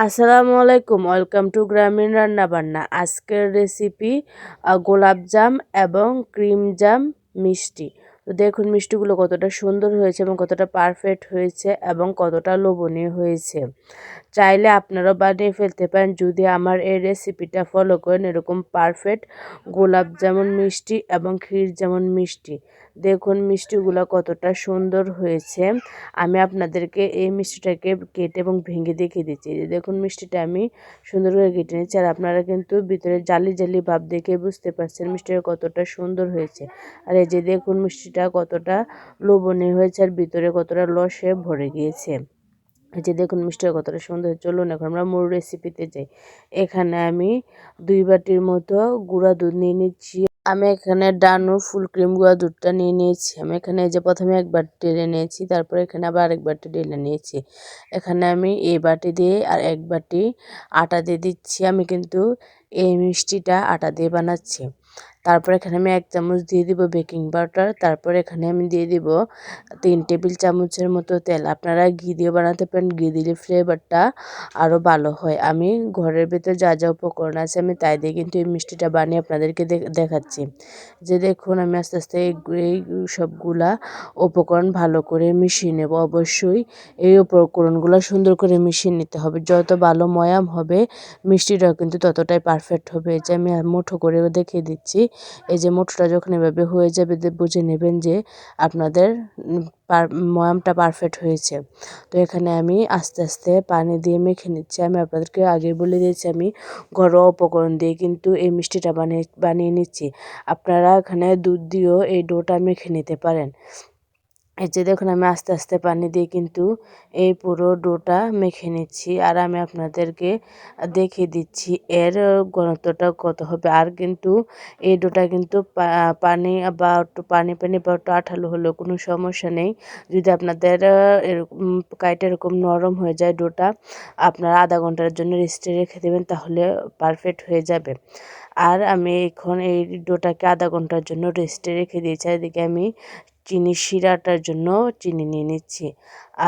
আসসালামু আলাইকুম, welcome to গ্রামীণ রান্নাবান্না। আজকের রেসিপি গোলাপ জাম এবং ক্রিম জাম মিষ্টি। তো দেখুন মিষ্টিগুলো কতটা সুন্দর হয়েছে এবং কতটা পারফেক্ট হয়েছে এবং কতটা লোভনীয় হয়েছে। চাইলে আপনারাও বানিয়ে ফেলতে পারেন যদি আমার এই রেসিপিটা ফলো করেন। এরকম পারফেক্ট গোলাপ যেমন মিষ্টি এবং ক্ষীর যেমন মিষ্টি। দেখুন মিষ্টিগুলো কতটা সুন্দর হয়েছে। আমি আপনাদেরকে এই মিষ্টিটাকে কেটে এবং ভেঙে দেখিয়ে দিচ্ছি। যে দেখুন মিষ্টিটা আমি সুন্দর করে কেটে নিচ্ছি, আর আপনারা কিন্তু ভিতরে জালি জালি ভাব দেখে বুঝতে পারছেন মিষ্টিটা কতটা সুন্দর হয়েছে। আর এই যে দেখুন মিষ্টিটা কতটা লোভনীয় হয়েছে আর ভিতরে কতটা রসে ভরে গিয়েছে। এই যে দেখুন মিষ্টিটা কতটা সুন্দর। চলুন এখন আমরা মূল রেসিপিতে যাই। এখানে আমি 2 বাটির মতো গুঁড়া দুধ নিয়ে নিচ্ছি। আমি এখানে ডানু ফুল ক্রিম গুঁড়া দুধটা নিয়ে নিয়েছি। আমি এখানে এই যে প্রথমে এক বাটি ঢেলে নিয়েছি, তারপরে এখানে আবার আরেক বাটি ঢেলে নিয়েছি। এখানে আমি এই বাটি দিয়ে আর এক বাটি আটা দিয়ে দিচ্ছি। আমি কিন্তু এই মিষ্টিটা আটা দিয়ে বানাচ্ছি। তারপর এখানে আমি 1 চামচ দিয়ে দিব বেকিং পাউডার। তারপর এখানে আমি দিয়ে দিব 3 টেবিল চামচের মতো তেল। আপনারা ঘি দিয়ে বানাতে পারেন, ঘি দিলে ফ্লেভারটা আরও ভালো হয়। আমি ঘরের ভেতর যা যা উপকরণ আছে আমি তাই দিয়ে কিন্তু এই মিষ্টিটা বানিয়ে আপনাদেরকে দেখাচ্ছি। যে দেখুন আমি আস্তে আস্তে এই সবগুলা উপকরণ ভালো করে মিশিয়ে নেব। অবশ্যই এই উপকরণগুলো সুন্দর করে মিশিয়ে নিতে হবে। যত ভালো ময়াম হবে মিষ্টিটাও কিন্তু ততটাই পারফেক্ট হবে। এই যে আমি মুঠো করে দেখিয়ে দিচ্ছি। এই যে মুঠোটা যখন এভাবে হয়ে যাবে বুঝে নেবেন যে আপনাদের ময়ামটা পারফেক্ট হয়েছে। তো এখানে আমি আস্তে আস্তে পানি দিয়ে মেখে নিচ্ছি। আমি আপনাদেরকে আগে বলে দিয়েছি আমি ঘরোয়া উপকরণ দিয়ে কিন্তু এই মিষ্টিটা বানিয়ে নিচ্ছি। আপনারা এখানে দুধ দিয়েও এই ডোটা মেখে নিতে পারেন। এই যে দেখুন আমি আস্তে আস্তে পানি দিয়ে কিন্তু এই পুরো ডোটা মেখে নিচ্ছি, আর আমি আপনাদেরকে দেখিয়ে দিচ্ছি এর ঘনত্বটা কত হবে। আর কিন্তু এই ডোটা কিন্তু পানি বা একটু পানি পানি বা একটু আঠালো হলেও কোনো সমস্যা নেই। যদি আপনাদের এরকম কাইটা এরকম নরম হয়ে যায় ডোটা, আপনারা আধা ঘন্টার জন্য রেস্টে রেখে দেবেন, তাহলে পারফেক্ট হয়ে যাবে। আর আমি এখন এই ডোটাকে আধা ঘন্টার জন্য রেস্টে রেখে দিয়েছি। এদিকে আমি চিনি শিরাটার জন্য চিনি নিয়ে নিচ্ছি।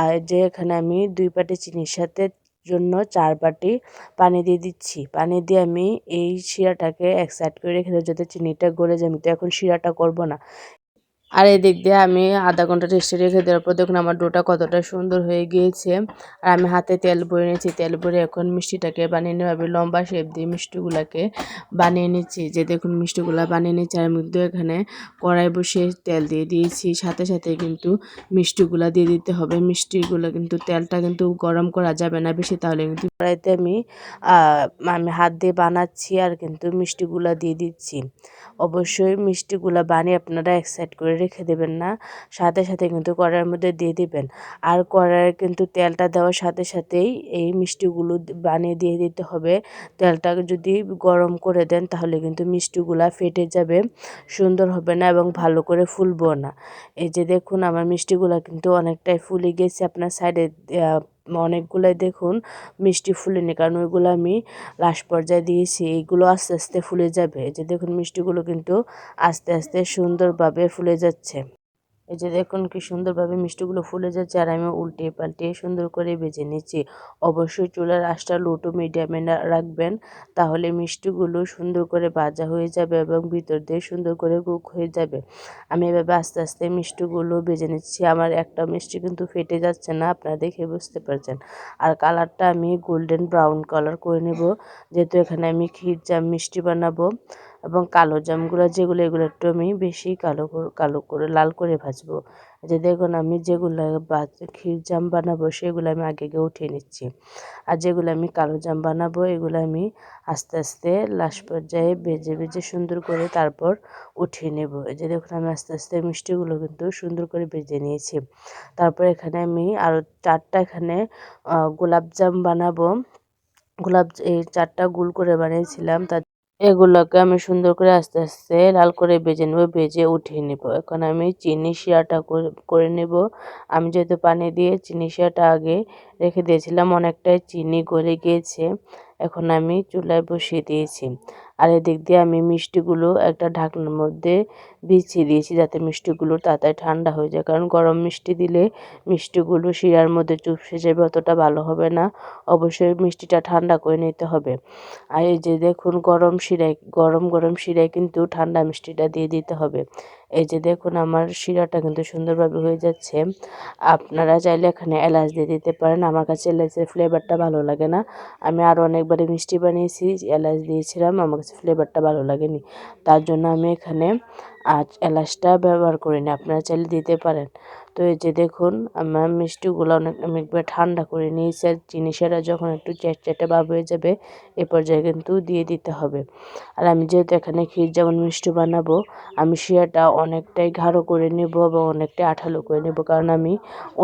আর যে এখানে আমি 2 বাটি চিনির সাথে জন্য 4 বাটি পানি দিয়ে দিচ্ছি। পানি দিয়ে আমি এই শিরাটাকে এক সাইড করে রেখে দেবো যাতে চিনিটা গলে যায়। আমি তো এখন শিরাটা করব না। আর এদিক দিয়ে আমি আধা ঘন্টা রেস্টে রেখে দেওয়ার পর দেখুন আমার ডোটা কতটা সুন্দর হয়ে গিয়েছে। আর আমি হাতে তেল ভরে নিয়েছি। তেল ভরে এখন মিষ্টিটাকে বানিয়ে নেওয়া হবে। লম্বা শেপ দিয়ে মিষ্টিগুলাকে বানিয়ে নিচ্ছি। যে দেখুন মিষ্টিগুলা বানিয়ে নিচ্ছি। আর আমি কিন্তু এখানে কড়াই বসিয়ে তেল দিয়ে দিয়েছি। সাথে সাথে কিন্তু মিষ্টিগুলা দিয়ে দিতে হবে। মিষ্টিগুলো কিন্তু তেলটা কিন্তু গরম করা যাবে না বেশি, তাহলে কিন্তু কড়াইতে আমি হাত দিয়ে বানাচ্ছি আর কিন্তু মিষ্টিগুলা দিয়ে দিচ্ছি। অবশ্যই মিষ্টিগুলা বানিয়ে আপনারা এক সাইড করে রেখে দেবেন না, সাথে সাথে কিন্তু কড়াইয়ের মধ্যে দিয়ে দিবেন। আর কড়াইয়ে কিন্তু তেলটা দেওয়ার সাথে সাথেই এই মিষ্টিগুলো বানিয়ে দিয়ে দিতে হবে। তেলটা যদি গরম করে দেন তাহলে কিন্তু মিষ্টিগুলা ফেটে যাবে, সুন্দর হবে না এবং ভালো করে ফুলবো না। এই যে দেখুন আমার মিষ্টিগুলা কিন্তু অনেকটাই ফুলে গেছে। আপনার সাইডে অনেকগুলাই দেখুন মিষ্টি ফুলেনি, কারণ ওইগুলো আমি লাস্ট পর্যায়ে দিয়েছি। এইগুলো আস্তে আস্তে ফুলে যাবে। এই যে দেখুন মিষ্টিগুলো কিন্তু আস্তে আস্তে সুন্দরভাবে ফুলে যাচ্ছে। এই যে দেখুন কি সুন্দরভাবে মিষ্টিগুলো ফুলে যাচ্ছে, আর আমি উল্টে পাল্টে সুন্দর করে ভেজে নিচ্ছি। অবশ্যই চুলার আঁচটা লো টু মিডিয়ামে রাখবেন, তাহলে মিষ্টিগুলো সুন্দর করে ভাজা হয়ে যাবে এবং ভিতর দিয়ে সুন্দর করে কুক হয়ে যাবে। আমি এভাবে আস্তে আস্তে মিষ্টিগুলো ভেজে নিচ্ছি। আমার একটা মিষ্টি কিন্তু ফেটে যাচ্ছে না, আপনারা দেখে বুঝতে পারছেন। আর কালারটা আমি গোল্ডেন ব্রাউন কালার করে নেব, যেহেতু এখানে আমি ক্ষীর জাম মিষ্টি বানাবো। এবং কালো জামগুলো যেগুলো এগুলো একটু আমি বেশি কালো করে লাল করে ভাজবো। যে দেখুন আমি যেগুলো ক্ষীর জাম বানাবো সেগুলো আমি আগে উঠিয়ে নিচ্ছি, আর যেগুলো আমি কালো জাম বানাবো এগুলো আমি আস্তে আস্তে লাস্ট পর্যায়ে ভেজে ভেজে সুন্দর করে তারপর উঠিয়ে নেব। এই যে দেখুন আমি আস্তে আস্তে মিষ্টিগুলো কিন্তু সুন্দর করে ভেজে নিয়েছি। তারপর এখানে আমি আরও 4টা এখানে গোলাপ জাম বানাবো। এই 4টা গোল করে বানিয়েছিলাম, এগুলোকে আমি সুন্দর করে আস্তে আস্তে লাল করে ভেজে নেব, ভেজে উঠিয়ে নেব। এখন আমি চিনি শিরাটা করে নেব। আমি যেহেতু পানি দিয়ে চিনি শিরাটা আগে রেখে দিয়েছিলাম, অনেকটাই চিনি গলে গিয়েছে। এখন আমি চুলায় বসিয়ে দিয়েছি। আর এদিক দিয়ে আমি মিষ্টিগুলো একটা ঢাকনার মধ্যে বিছিয়ে দিয়েছি যাতে মিষ্টিগুলো তাড়াতাড়ি ঠান্ডা হয়ে যায়, কারণ গরম মিষ্টি দিলে মিষ্টিগুলো শিরার মধ্যে চুপসে যাবে, অতটা ভালো হবে না। অবশ্যই মিষ্টিটা ঠান্ডা করে নিতে হবে। আর এই যে দেখুন গরম গরম শিরায় কিন্তু ঠান্ডা মিষ্টিটা দিয়ে দিতে হবে। এই যে দেখুন আমার শিরাটা কিন্তু সুন্দরভাবে হয়ে যাচ্ছে। আপনারা চাইলে এখানে এলাচ দিয়ে দিতে পারেন, আমার কাছে এলাচের ফ্লেভারটা ভালো লাগে না। আমি আরও অনেকবারই মিষ্টি বানিয়েছি, এলাচ দিয়েছিলাম, আমার কাছে ফ্লেভারটা ভালো লাগেনি, তার জন্য আমি এখানে এলাচটা ব্যবহার করিনি। আপনারা চাইলে দিতে পারেন। তো এই যে দেখুন আমার মিষ্টিগুলো আমি একবার ঠান্ডা করে নিয়েছি। আর জিনিসেরা যখন একটু চ্যাটচ্যাটে ভাব হয়ে যাবে এ পর্যায়ে কিন্তু দিয়ে দিতে হবে। আর আমি যেহেতু এখানে ক্ষীর যেমন মিষ্টি বানাবো, আমি শিরাটা অনেকটাই গাঢ় করে নেব এবং অনেকটাই আঠালো করে নেব, কারণ আমি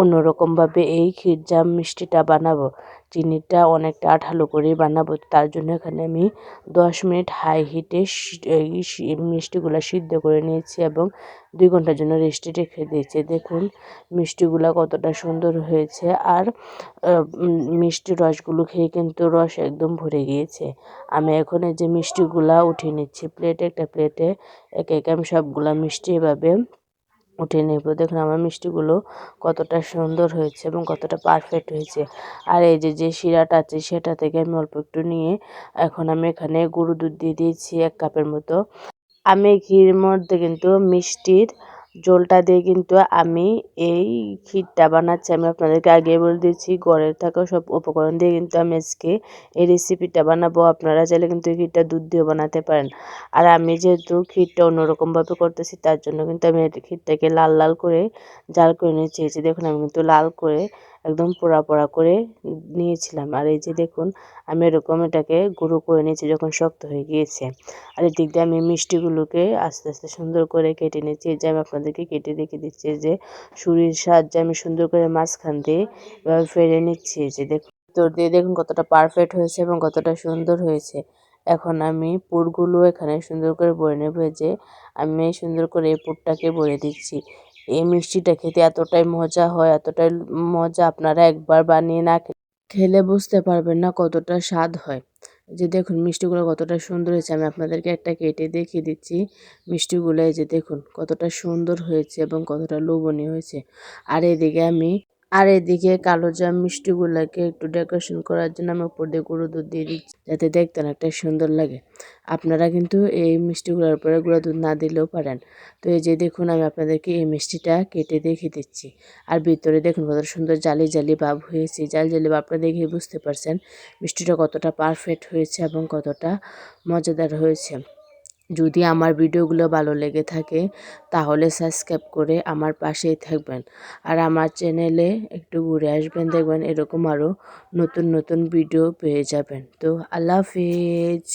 অন্যরকমভাবে এই ক্ষীরজাম মিষ্টিটা বানাবো। চিনিটা অনেকটা আঠালো করেই বানাবো, তার জন্য এখানে আমি 10 মিনিট হাই হিটে মিষ্টিগুলো সিদ্ধ করে নিয়েছি এবং 2 ঘন্টার জন্য রেস্টে রেখে দিয়েছি। দেখুন মিষ্টিগুলো কতটা সুন্দর হয়েছে। আর মিষ্টি রসগুলো খেয়ে কিন্তু রস একদম ভরে গিয়েছে। আমি এখন এই যে মিষ্টিগুলা উঠিয়ে নিচ্ছি একটা প্লেটে, একে একে আমি সবগুলা মিষ্টি এভাবে উঠিয়ে নেব। দেখুন আমার মিষ্টিগুলো কতটা সুন্দর হয়েছে এবং কতটা পারফেক্ট হয়েছে। আর এই যে শিরাটা আছে সেটা থেকে আমি অল্প একটু নিয়ে এখন আমি এখানে গুঁড়ো দুধ দিয়ে দিয়েছি 1 কাপের মতো। আমি ঘির মধ্যে কিন্তু মিষ্টির ঝোলটা দিয়ে কিন্তু আমি এই ক্ষীরটা বানাচ্ছি। আমি আপনাদেরকে আগেই বলে দিয়েছি, ঘরে থাকা সব উপকরণ দিয়ে কিন্তু আমি আজকে এই রেসিপিটা বানাবো। আপনারা চাইলে কিন্তু এই ক্ষীরটা দুধ দিয়েও বানাতে পারেন। আর আমি যেহেতু ক্ষীরটা অন্যরকমভাবে করতেছি, তার জন্য কিন্তু আমি ক্ষীরটাকে লাল লাল করে জাল করে নিয়েছি। এই যে দেখুন আমি কিন্তু লাল করে একদম পোড়া পোড়া করে নিয়েছিলাম। আর এই যে দেখুন আমি এরকম এটাকে গুঁড়ো করে নিয়েছি যখন শক্ত হয়ে গিয়েছে। আর এদিক দিয়ে আমি মিষ্টিগুলোকে আস্তে আস্তে সুন্দর করে কেটে নিচ্ছি। এই যে আমি আপনাদেরকে কেটে রেখে দিচ্ছি, যে ছুরির সাহায্যে আমি সুন্দর করে মাঝখান দিয়ে এভাবে ফেলে নিচ্ছি। এই যে দেখুন ভিতর দিয়ে দেখুন কতটা পারফেক্ট হয়েছে এবং কতটা সুন্দর হয়েছে। এখন আমি পুরগুলো এখানে সুন্দর করে ভরে নেব। যে আমি সুন্দর করে এই পুরটাকে ভরে দিচ্ছি। এই মিষ্টিটা খেতে এতটাই মজা হয়, এতটাই মজা, আপনারা একবার বানিয়ে না খেলে বুঝতে পারবেন না কতটা স্বাদ হয়। যে দেখুন মিষ্টিগুলো কতটা সুন্দর হয়েছে, আমি আপনাদেরকে একটা কেটে দেখিয়ে দিচ্ছি মিষ্টিগুলো। এই যে দেখুন কতটা সুন্দর হয়েছে এবং কতটা লোভনীয় হয়েছে। আর এদিকে কালোজাম মিষ্টিগুলোকে একটু ডেকোরেশন করার জন্য আমি উপর দিয়ে গুঁড়ো দুধ দিয়ে দিচ্ছি, যাতে দেখতে অনেকটা সুন্দর লাগে। আপনারা কিন্তু এই মিষ্টিগুলোর উপরে গুঁড়ো দুধ না দিলেও পারেন। তো এই যে দেখুন আমি আপনাদেরকে এই মিষ্টিটা কেটে দেখিয়ে দিচ্ছি। আর ভিতরে দেখুন কত সুন্দর জালি জালি ভাব হয়েছে। জালি জালি ভাবটা দেখে বুঝতে পারছেন মিষ্টিটা কতটা পারফেক্ট হয়েছে এবং কতটা মজাদার হয়েছে। যদি আমার ভিডিওগুলো ভালো লেগে থাকে তাহলে সাবস্ক্রাইব করে আমার পাশেই থাকবেন। আর আমার চ্যানেলে একটু ঘুরে আসবেন, দেখবেন এরকম আরও নতুন নতুন ভিডিও পেয়ে যাবেন। তো আল্লাহ হাফেজ।